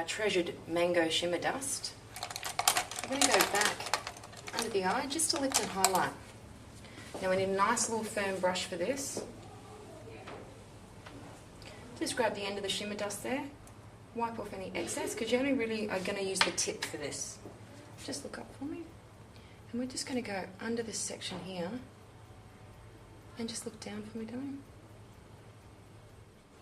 our treasured mango shimmer dust. I'm going to go back under the eye just to lift and highlight. Now we need a nice little firm brush for this. Just grab the end of the shimmer dust there, wipe off any excess, because you only really are going to use the tip for this. Just look up for me. And we're just going to go under this section here and just look down for me, darling.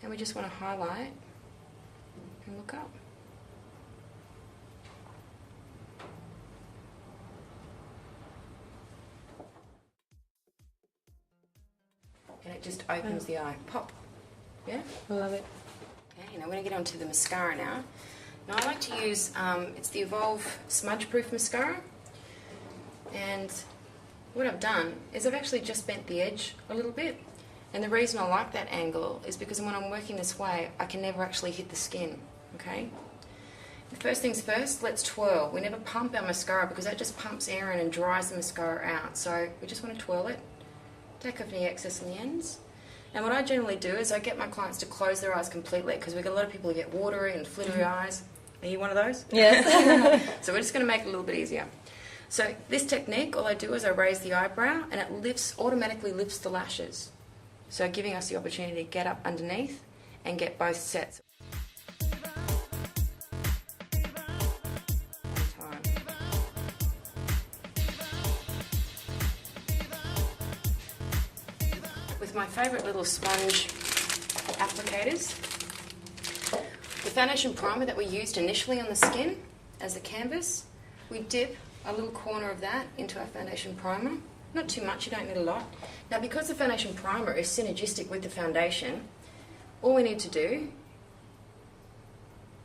And we just want to highlight and look up. And it just opens the eye. Pop. Yeah? I love it. Okay, now we're going to get onto the mascara now. Now I like to use, it's the Evolve Smudge Proof Mascara. And what I've done is I've actually just bent the edge a little bit. And the reason I like that angle is because when I'm working this way, I can never actually hit the skin, okay? The first things first, let's twirl. We never pump our mascara because that just pumps air in and dries the mascara out. So we just want to twirl it, take off any excess in the ends. And what I generally do is I get my clients to close their eyes completely because we get a lot of people who get watery and flittery eyes. Are you one of those? Yes. So we're just going to make it a little bit easier. So this technique, all I do is I raise the eyebrow and it automatically lifts the lashes. So giving us the opportunity to get up underneath and get both sets. With my favourite little sponge applicators, the foundation primer that we used initially on the skin as a canvas, we dip a little corner of that into our foundation primer. Not too much, you don't need a lot. Now because the foundation primer is synergistic with the foundation, all we need to do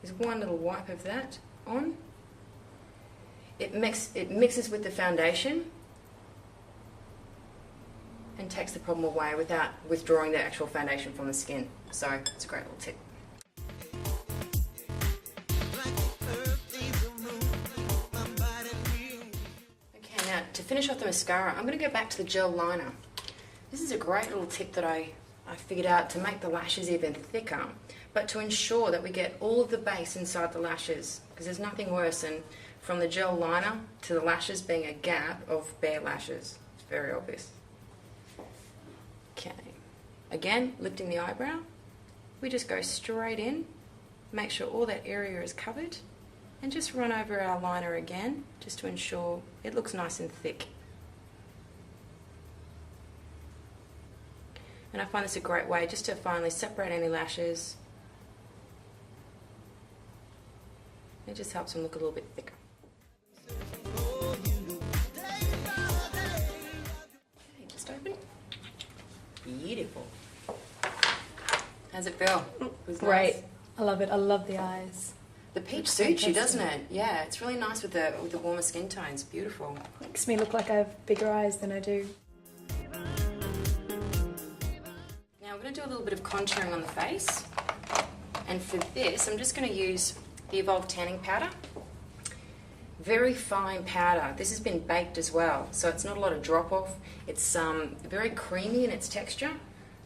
is one little wipe of that on. It mixes with the foundation and takes the problem away without withdrawing the actual foundation from the skin. So it's a great little tip. Okay, now to finish off the mascara, I'm going to go back to the gel liner. This is a great little tip that I figured out to make the lashes even thicker, but to ensure that we get all of the base inside the lashes, because there's nothing worse than from the gel liner to the lashes being a gap of bare lashes. It's very obvious. Okay, again, lifting the eyebrow, we just go straight in, make sure all that area is covered, and just run over our liner again, just to ensure it looks nice and thick. And I find this a great way just to finally separate any lashes. It just helps them look a little bit thicker. Okay, just open. Beautiful. How's it feel? Great. Nice. I love it. I love the eyes. The peach suits you, doesn't it? Yeah, it's really nice with the warmer skin tones. Beautiful. Makes me look like I have bigger eyes than I do. Now we're going to do a little bit of contouring on the face. And for this, I'm just going to use the Evolve tanning powder. Very fine powder. This has been baked as well, so it's not a lot of drop off. It's very creamy in its texture,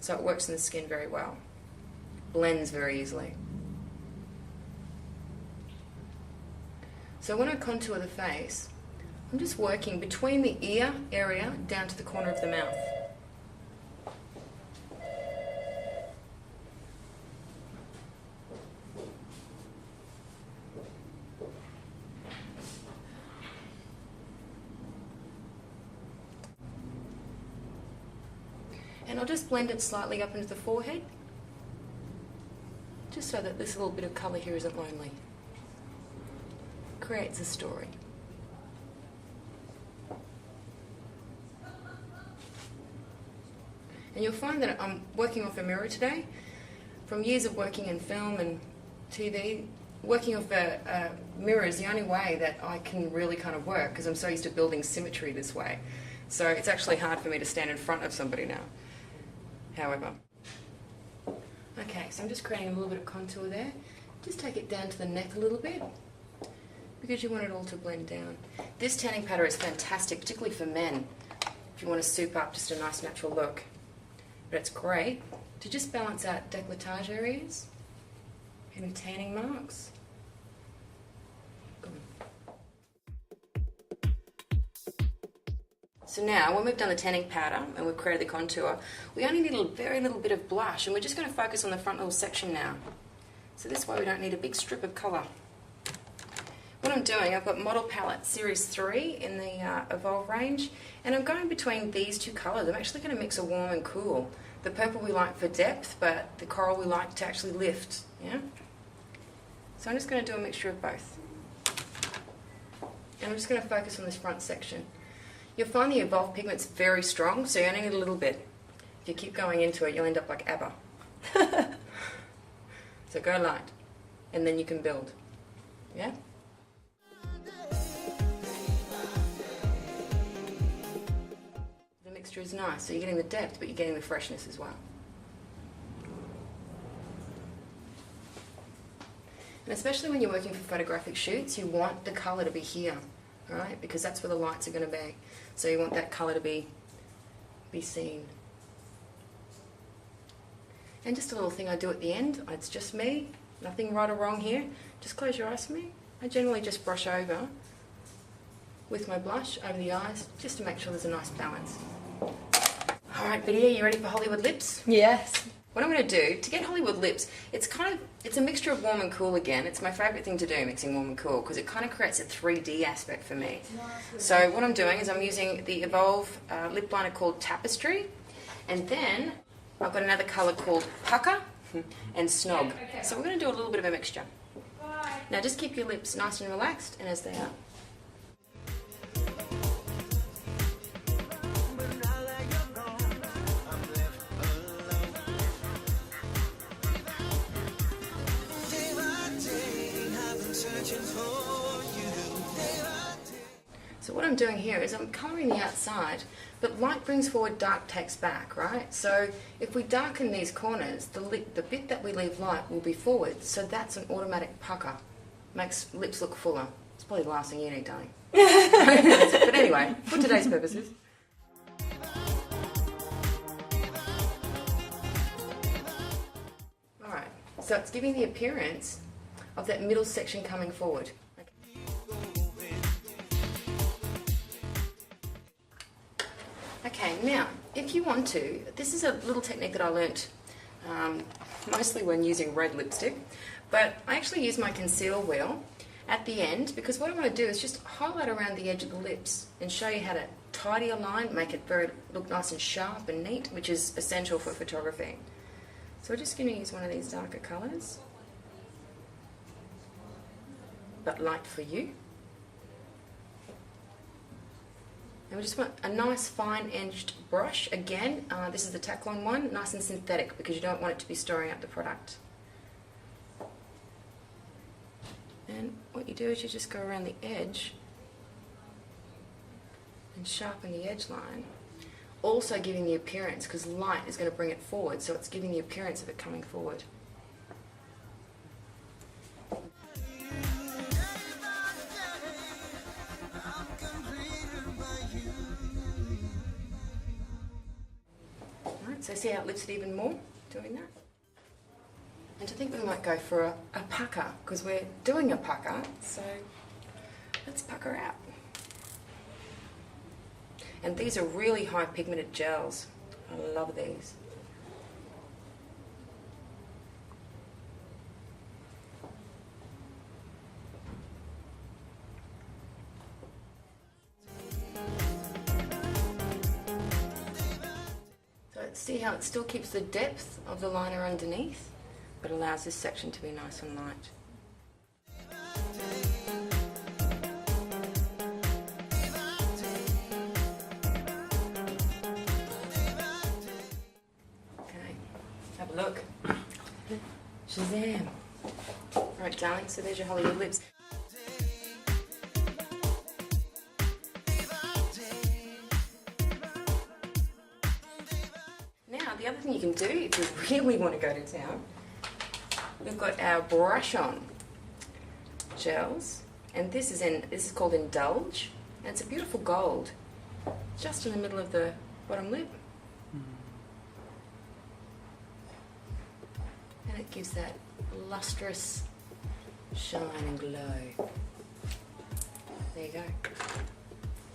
so it works in the skin very well. Blends very easily. So when I contour the face, I'm just working between the ear area down to the corner of the mouth. And I'll just blend it slightly up into the forehead, just so that this little bit of colour here isn't lonely. Creates a story. And you'll find that I'm working off a mirror today. From years of working in film and TV, working off a mirror is the only way that I can really kind of work, because I'm so used to building symmetry this way. So it's actually hard for me to stand in front of somebody now. However. Okay, so I'm just creating a little bit of contour there. Just take it down to the neck a little bit, because you want it all to blend down. This tanning powder is fantastic, particularly for men, if you want to soup up just a nice natural look. But it's great to just balance out décolletage areas, any tanning marks. So now, when we've done the tanning powder and we've created the contour, we only need a very little bit of blush, and we're just going to focus on the front little section now. So this way we don't need a big strip of colour. What I'm doing, I've got Model Palette Series 3 in the Evolve range, and I'm going between these two colours. I'm actually going to mix a warm and cool. The purple we like for depth, but the coral we like to actually lift. Yeah. So I'm just going to do a mixture of both. And I'm just going to focus on this front section. You'll find the Evolve pigment's very strong, so you only need a little bit. If you keep going into it, you'll end up like ABBA. So go light, and then you can build. Yeah? The mixture is nice, so you're getting the depth, but you're getting the freshness as well. And especially when you're working for photographic shoots, you want the colour to be here, right? Because that's where the lights are going to be. So you want that colour to be seen. And just a little thing I do at the end, it's just me, nothing right or wrong here. Just close your eyes for me. I generally just brush over with my blush over the eyes, just to make sure there's a nice balance. Alright, Vidya, you ready for Hollywood lips? Yes. What I'm going to do, to get Hollywood lips, it's a mixture of warm and cool again. It's my favourite thing to do, mixing warm and cool, because it kind of creates a 3D aspect for me. So what I'm doing is I'm using the Evolve lip liner called Tapestry, and then I've got another colour called Pucker and Snog. So we're going to do a little bit of a mixture. Now just keep your lips nice and relaxed, and as they are. So what I'm doing here is I'm colouring the outside, but light brings forward, dark takes back, right? So if we darken these corners, the bit that we leave light will be forward, so that's an automatic pucker. Makes lips look fuller. It's probably the last thing you need, darling. But anyway, for today's purposes. Alright, so it's giving the appearance of that middle section coming forward. Okay, now, if you want to, this is a little technique that I learnt mostly when using red lipstick, but I actually use my conceal wheel at the end, because what I want to do is just highlight around the edge of the lips and show you how to tidy a line, make it look nice and sharp and neat, which is essential for photography. So we're just going to use one of these darker colours, but light for you. And we just want a nice fine-edged brush. Again, this is the Taklon one, nice and synthetic, because you don't want it to be stirring up the product. And what you do is you just go around the edge and sharpen the edge line. Also giving the appearance, because light is going to bring it forward, so it's giving the appearance of it coming forward. So see how it lifts it even more, doing that? And to think we might go for a pucker, because we're doing a pucker, so let's pucker out. And these are really high pigmented gels. I love these. See how it still keeps the depth of the liner underneath, but allows this section to be nice and light. Okay, have a look. Shazam! Right, darling, so there's your Hollywood lips. The other thing you can do, if you really want to go to town, we've got our brush-on gels, and this is called Indulge, and it's a beautiful gold, just in the middle of the bottom lip, and it gives that lustrous shine and glow. There you go.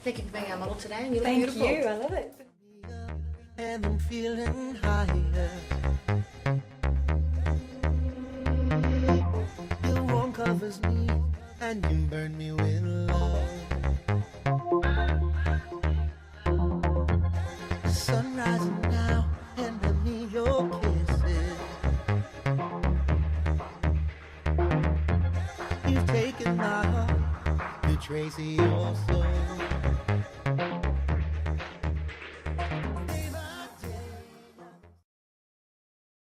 Thank you for being our model today, and you look Thank beautiful. you. I love it. And I'm feeling higher. Your warmth covers me, and you burn me with love. The sun rising now, and I need your kisses. You've taken my heart, you Tracy your soul.